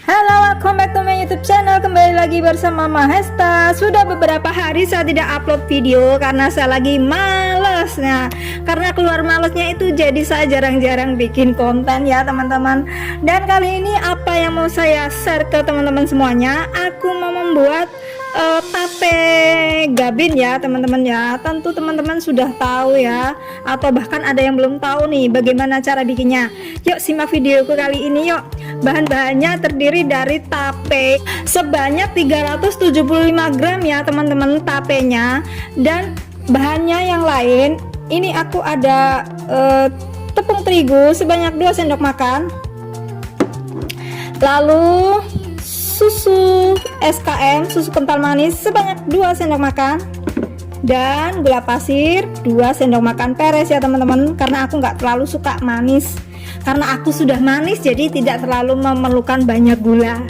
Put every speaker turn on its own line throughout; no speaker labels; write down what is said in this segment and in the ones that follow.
Halo, welcome back to my YouTube channel. Kembali lagi bersama Mahesta. Sudah beberapa hari saya tidak upload video karena saya lagi males. Nah, karena keluar malesnya itu jadi saya jarang-jarang bikin konten ya teman-teman. Dan kali ini apa yang mau saya share ke teman-teman semuanya, aku mau membuat tape gabin ya teman-teman ya. Tentu teman-teman sudah tahu ya, atau bahkan ada yang belum tahu nih bagaimana cara bikinnya. Yuk simak videoku kali ini yuk. Bahan-bahannya terdiri dari tape sebanyak 375 gram ya teman-teman tapenya. Dan bahannya yang lain, ini aku ada tepung terigu sebanyak 2 sendok makan, lalu susu SKM, susu kental manis sebanyak 2 sendok makan, dan gula pasir 2 sendok makan peres ya teman-teman, karena aku nggak terlalu suka manis. Karena aku sudah manis jadi tidak terlalu memerlukan banyak gula.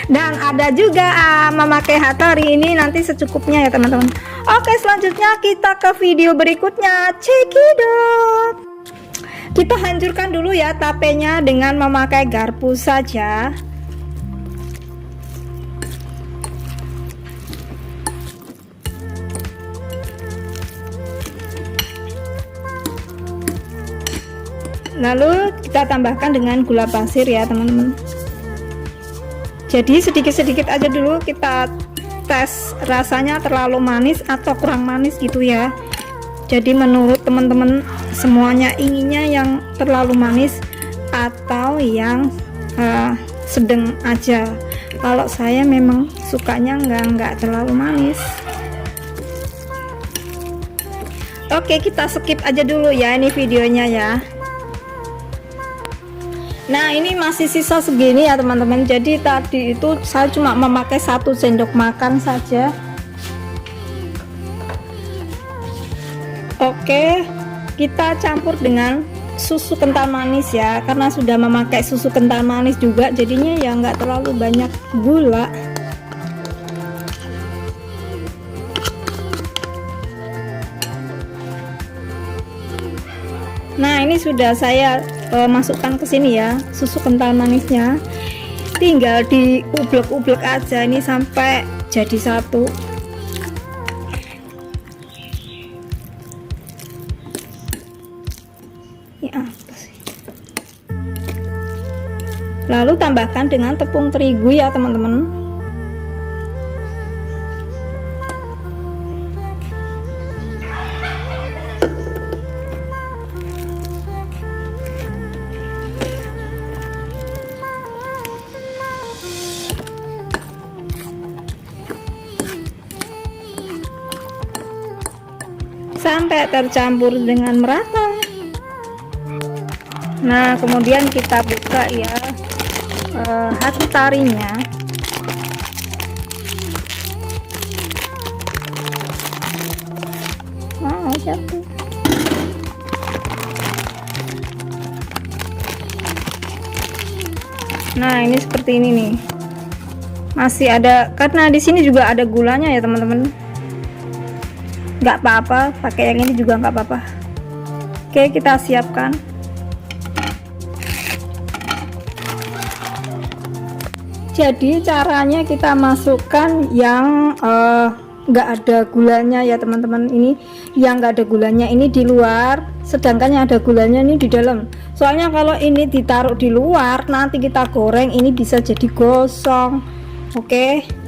Dan ada juga memakai hattori, ini nanti secukupnya ya teman-teman. Oke, selanjutnya kita ke video berikutnya. Cekidot. Kita hancurkan dulu ya tapenya dengan memakai garpu saja. Lalu kita tambahkan dengan gula pasir ya teman-teman. Jadi sedikit-sedikit aja dulu, kita tes rasanya terlalu manis atau kurang manis gitu ya. Jadi menurut teman-teman semuanya inginnya yang terlalu manis atau yang sedang aja. Kalau saya memang sukanya nggak terlalu manis. Oke, kita skip aja dulu ya ini videonya ya. Nah, ini masih sisa segini ya teman-teman. Jadi tadi itu saya cuma memakai 1 sendok makan saja. Oke, kita campur dengan susu kental manis ya, karena sudah memakai susu kental manis juga, jadinya ya nggak terlalu banyak gula. Nah, ini sudah saya masukkan ke sini ya susu kental manisnya. Tinggal diublek-ublek aja ini sampai jadi satu. Ya, apa sih? Lalu tambahkan dengan tepung terigu ya teman-teman. Sampai tercampur dengan merata. Nah, kemudian kita buka ya hattorinya. Jatuh. Nah, ini seperti ini nih. Masih ada, karena di sini juga ada gulanya ya teman-teman. Nggak apa-apa, pakai yang ini juga nggak apa-apa. Oke, kita siapkan. Jadi caranya kita masukkan yang nggak ada gulanya ya teman-teman. Ini yang nggak ada gulanya ini di luar, sedangkan yang ada gulanya ini di dalam. Soalnya kalau ini ditaruh di luar, nanti kita goreng ini bisa jadi gosong. Oke.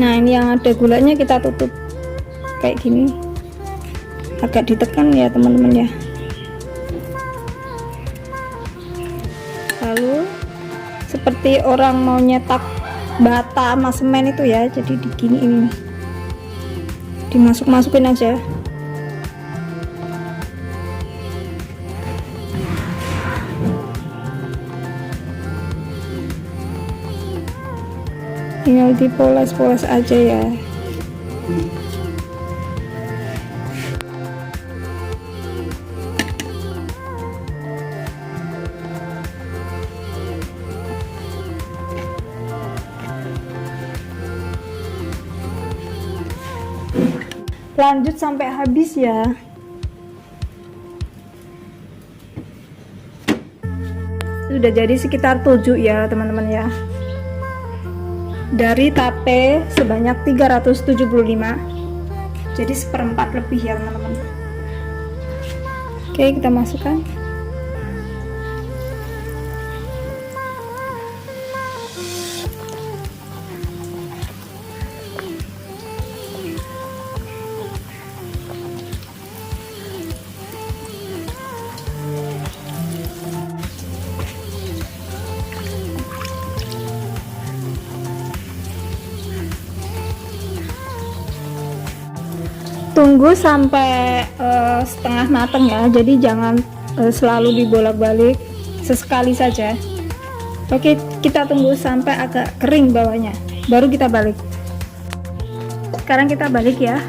Nah, ini yang ada gulanya kita tutup kayak gini, agak ditekan ya teman-teman ya. Lalu seperti orang mau nyetak bata sama semen itu ya, jadi digini ini dimasuk-masukin aja. tinggal dipoles-poles aja ya. Lanjut sampai habis ya. Sudah jadi sekitar 7 ya teman-teman ya. Dari tape sebanyak 375, jadi 1/4 lebih ya teman-teman. Oke, kita masukkan. Tunggu sampai setengah matang ya, jadi jangan selalu dibolak-balik, sesekali saja. Oke, kita tunggu sampai agak kering bawahnya, baru kita balik. Sekarang kita balik ya.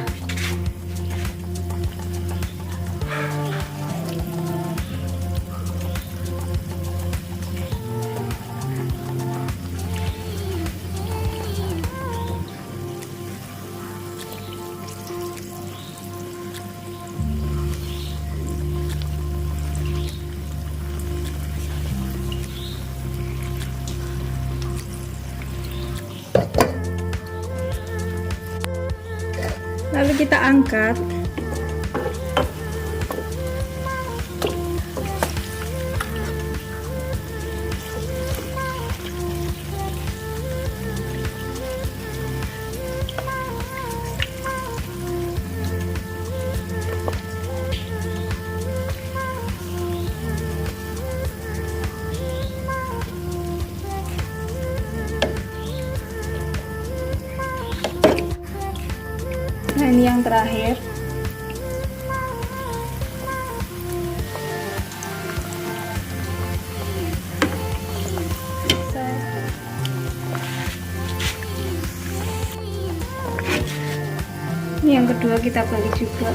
Lalu kita angkat. Nah, ini yang terakhir. Ini yang kedua kita balik juga.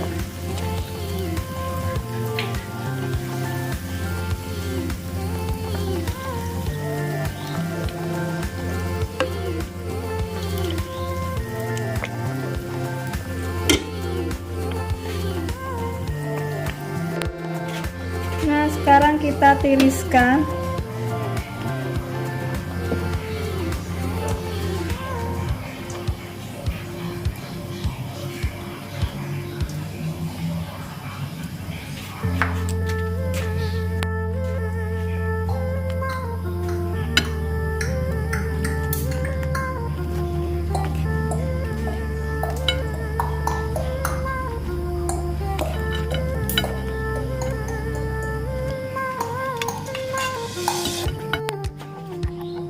Nah, sekarang kita tiriskan.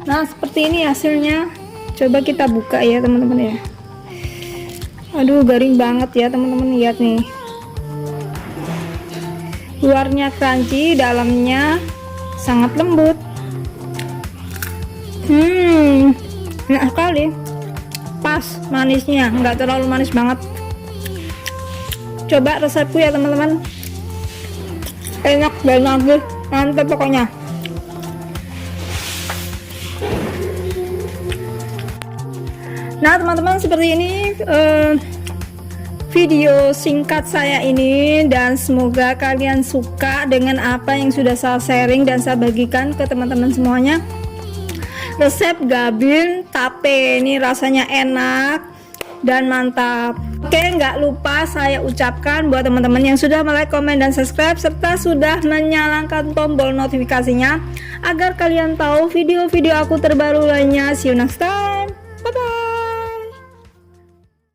Nah, seperti ini hasilnya. Coba kita buka ya teman-teman ya. Aduh, garing banget ya teman-teman, lihat nih. Luarnya crunchy, dalamnya sangat lembut. Enak sekali. Pas manisnya, nggak terlalu manis banget. Coba resepku ya teman-teman. Enak banget, mantap pokoknya. Nah teman-teman, seperti ini video singkat saya ini, dan semoga kalian suka dengan apa yang sudah saya sharing dan saya bagikan ke teman-teman semuanya. Resep gabin tape ini rasanya enak dan mantap. Oke, nggak lupa saya ucapkan buat teman-teman yang sudah like, komen, dan subscribe, serta sudah menyalakan tombol notifikasinya agar kalian tahu video-video aku terbaru lainnya. See you next time, bye bye.